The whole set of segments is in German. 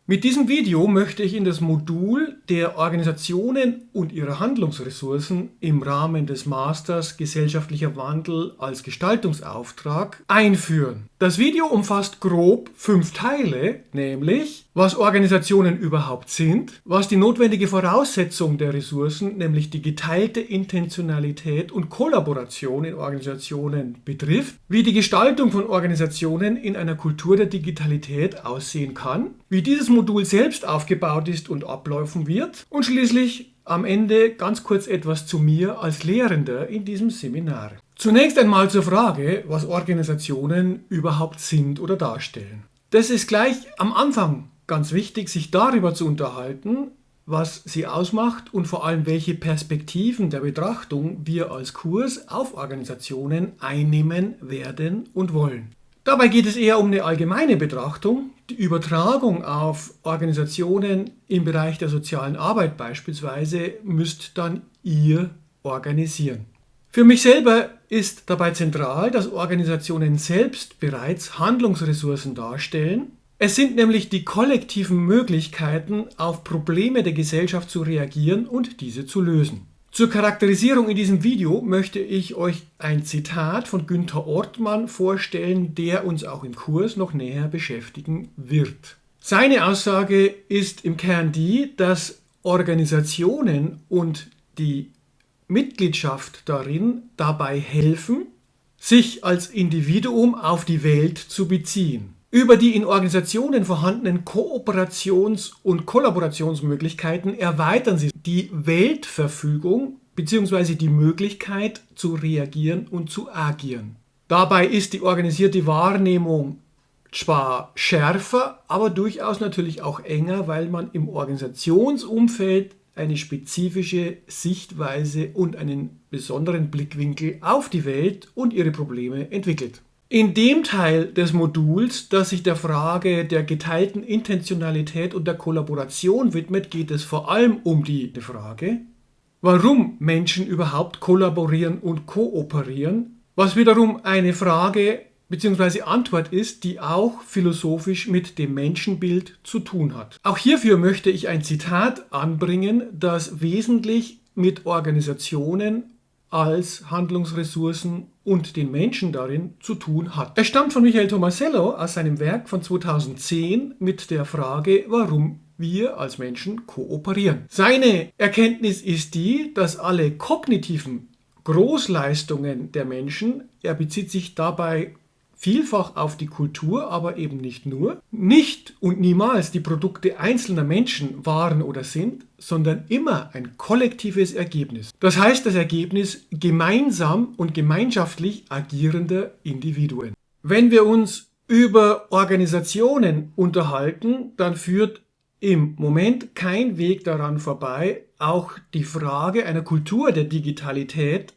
Mit diesem Video möchte ich in das Modul der Organisationen und ihrer Handlungsressourcen im Rahmen des Masters Gesellschaftlicher Wandel als Gestaltungsauftrag einführen. Das Video umfasst grob 5 Teile, nämlich was Organisationen überhaupt sind, was die notwendige Voraussetzung der Ressourcen, nämlich die geteilte Intentionalität und Kollaboration in Organisationen betrifft, wie die Gestaltung von Organisationen in einer Kultur der Digitalität aussehen kann, wie dieses Modul selbst aufgebaut ist und ablaufen wird und schließlich am Ende ganz kurz etwas zu mir als Lehrender in diesem Seminar. Zunächst einmal zur Frage, was Organisationen überhaupt sind oder darstellen. Das ist gleich am Anfang ganz wichtig, sich darüber zu unterhalten, was sie ausmacht und vor allem welche Perspektiven der Betrachtung wir als Kurs auf Organisationen einnehmen werden und wollen. Dabei geht es eher um eine allgemeine Betrachtung. Die Übertragung auf Organisationen im Bereich der sozialen Arbeit beispielsweise müsst dann ihr organisieren. Für mich selber ist dabei zentral, dass Organisationen selbst bereits Handlungsressourcen darstellen. Es sind nämlich die kollektiven Möglichkeiten, auf Probleme der Gesellschaft zu reagieren und diese zu lösen. Zur Charakterisierung in diesem Video möchte ich euch ein Zitat von Günther Ortmann vorstellen, der uns auch im Kurs noch näher beschäftigen wird. Seine Aussage ist im Kern die, dass Organisationen und die Mitgliedschaft darin dabei helfen, sich als Individuum auf die Welt zu beziehen. Über die in Organisationen vorhandenen Kooperations- und Kollaborationsmöglichkeiten erweitern sie die Weltverfügung bzw. die Möglichkeit zu reagieren und zu agieren. Dabei ist die organisierte Wahrnehmung zwar schärfer, aber durchaus natürlich auch enger, weil man im Organisationsumfeld eine spezifische Sichtweise und einen besonderen Blickwinkel auf die Welt und ihre Probleme entwickelt. In dem Teil des Moduls, das sich der Frage der geteilten Intentionalität und der Kollaboration widmet, geht es vor allem um die Frage, warum Menschen überhaupt kollaborieren und kooperieren, was wiederum eine Frage bzw. Antwort ist, die auch philosophisch mit dem Menschenbild zu tun hat. Auch hierfür möchte ich ein Zitat anbringen, das wesentlich mit Organisationen als Handlungsressourcen und den Menschen darin zu tun hat. Es stammt von Michael Tomasello aus seinem Werk von 2010 mit der Frage, warum wir als Menschen kooperieren. Seine Erkenntnis ist die, dass alle kognitiven Großleistungen der Menschen, er bezieht sich dabei vielfach auf die Kultur, aber eben nicht nur, nicht und niemals die Produkte einzelner Menschen waren oder sind, sondern immer ein kollektives Ergebnis. Das heißt, das Ergebnis gemeinsam und gemeinschaftlich agierender Individuen. Wenn wir uns über Organisationen unterhalten, dann führt im Moment kein Weg daran vorbei, auch die Frage einer Kultur der Digitalität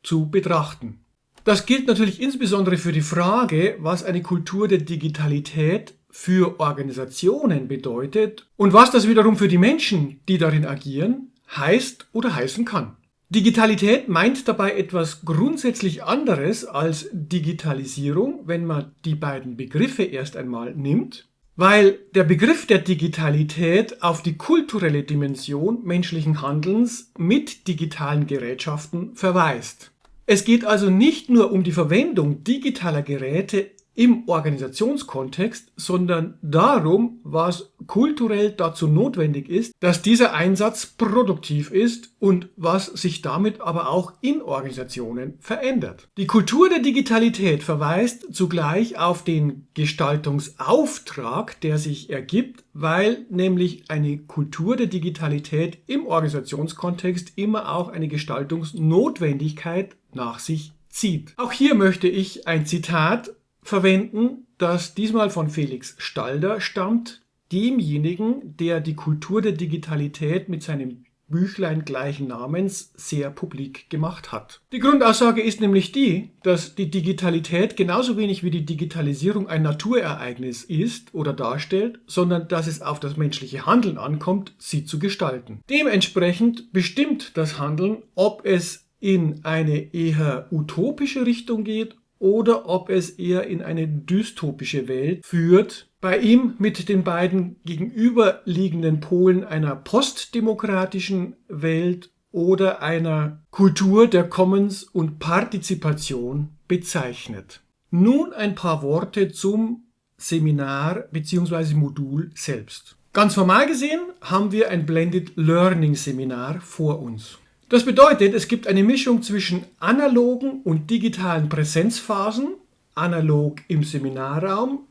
zu betrachten. Das gilt natürlich insbesondere für die Frage, was eine Kultur der Digitalität für Organisationen bedeutet und was das wiederum für die Menschen, die darin agieren, heißt oder heißen kann. Digitalität meint dabei etwas grundsätzlich anderes als Digitalisierung, wenn man die beiden Begriffe erst einmal nimmt, weil der Begriff der Digitalität auf die kulturelle Dimension menschlichen Handelns mit digitalen Gerätschaften verweist. Es geht also nicht nur um die Verwendung digitaler Geräte im Organisationskontext, sondern darum, was kulturell dazu notwendig ist, dass dieser Einsatz produktiv ist und was sich damit aber auch in Organisationen verändert. Die Kultur der Digitalität verweist zugleich auf den Gestaltungsauftrag, der sich ergibt, weil nämlich eine Kultur der Digitalität im Organisationskontext immer auch eine Gestaltungsnotwendigkeit nach sich zieht. Auch hier möchte ich ein Zitat verwenden, das diesmal von Felix Stalder stammt, demjenigen, der die Kultur der Digitalität mit seinem Büchlein gleichen Namens sehr publik gemacht hat. Die Grundaussage ist nämlich die, dass die Digitalität genauso wenig wie die Digitalisierung ein Naturereignis ist oder darstellt, sondern dass es auf das menschliche Handeln ankommt, sie zu gestalten. Dementsprechend bestimmt das Handeln, ob es in eine eher utopische Richtung geht oder ob es eher in eine dystopische Welt führt, bei ihm mit den beiden gegenüberliegenden Polen einer postdemokratischen Welt oder einer Kultur der Commons und Partizipation bezeichnet. Nun ein paar Worte zum Seminar bzw. Modul selbst. Ganz formal gesehen haben wir ein Blended Learning Seminar vor uns. Das bedeutet, es gibt eine Mischung zwischen analogen und digitalen Präsenzphasen, analog im Seminarraum,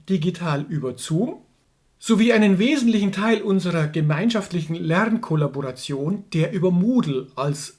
digital über Zoom, sowie einen wesentlichen Teil unserer gemeinschaftlichen Lernkollaboration, der über Moodle als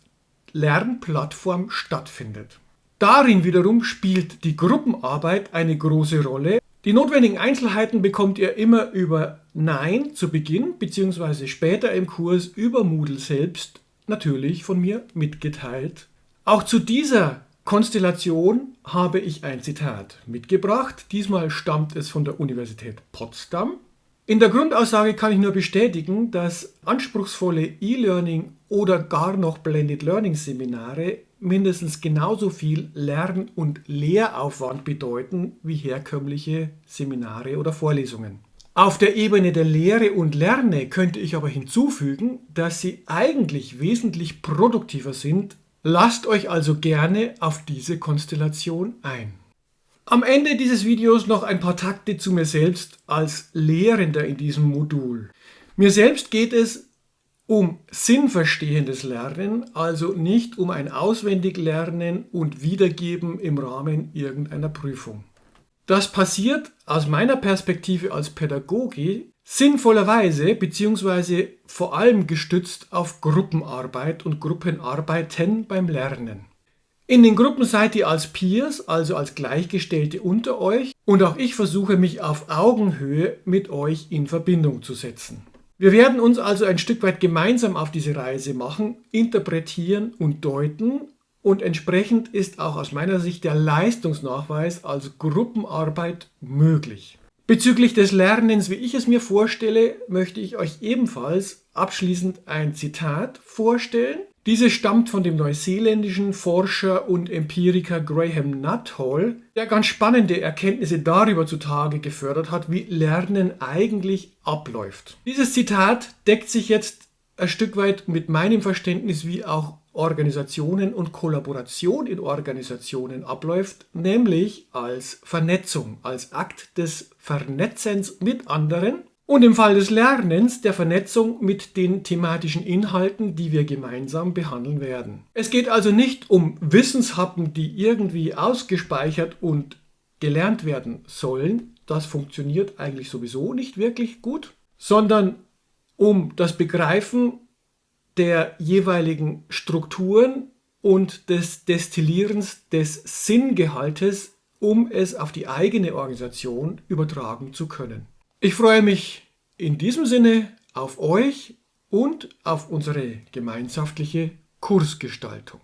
Lernplattform stattfindet. Darin wiederum spielt die Gruppenarbeit eine große Rolle. Die notwendigen Einzelheiten bekommt ihr immer über Nein zu Beginn bzw. später im Kurs über Moodle selbst natürlich von mir mitgeteilt. Auch zu dieser Konstellation habe ich ein Zitat mitgebracht. Diesmal stammt es von der Universität Potsdam. In der Grundaussage kann ich nur bestätigen, dass anspruchsvolle E-Learning oder gar noch Blended Learning Seminare mindestens genauso viel Lern- und Lehraufwand bedeuten wie herkömmliche Seminare oder Vorlesungen. Auf der Ebene der Lehre und Lerne könnte ich aber hinzufügen, dass sie eigentlich wesentlich produktiver sind. Lasst euch also gerne auf diese Konstellation ein. Am Ende dieses Videos noch ein paar Takte zu mir selbst als Lehrender in diesem Modul. Mir selbst geht es um sinnverstehendes Lernen, also nicht um ein Auswendiglernen und Wiedergeben im Rahmen irgendeiner Prüfung. Das passiert aus meiner Perspektive als Pädagoge sinnvollerweise bzw. vor allem gestützt auf Gruppenarbeit und Gruppenarbeiten beim Lernen. In den Gruppen seid ihr als Peers, also als Gleichgestellte unter euch, und auch ich versuche mich auf Augenhöhe mit euch in Verbindung zu setzen. Wir werden uns also ein Stück weit gemeinsam auf diese Reise machen, interpretieren und deuten. Und entsprechend ist auch aus meiner Sicht der Leistungsnachweis als Gruppenarbeit möglich. Bezüglich des Lernens, wie ich es mir vorstelle, möchte ich euch ebenfalls abschließend ein Zitat vorstellen. Dieses stammt von dem neuseeländischen Forscher und Empiriker Graham Nuthall, der ganz spannende Erkenntnisse darüber zutage gefördert hat, wie Lernen eigentlich abläuft. Dieses Zitat deckt sich jetzt ein Stück weit mit meinem Verständnis, wie auch Organisationen und Kollaboration in Organisationen abläuft, nämlich als Vernetzung, als Akt des Vernetzens mit anderen und im Fall des Lernens der Vernetzung mit den thematischen Inhalten, die wir gemeinsam behandeln werden. Es geht also nicht um Wissenshappen, die irgendwie ausgespeichert und gelernt werden sollen, das funktioniert eigentlich sowieso nicht wirklich gut, sondern um das Begreifen der jeweiligen Strukturen und des Destillierens des Sinngehaltes, um es auf die eigene Organisation übertragen zu können. Ich freue mich in diesem Sinne auf euch und auf unsere gemeinschaftliche Kursgestaltung.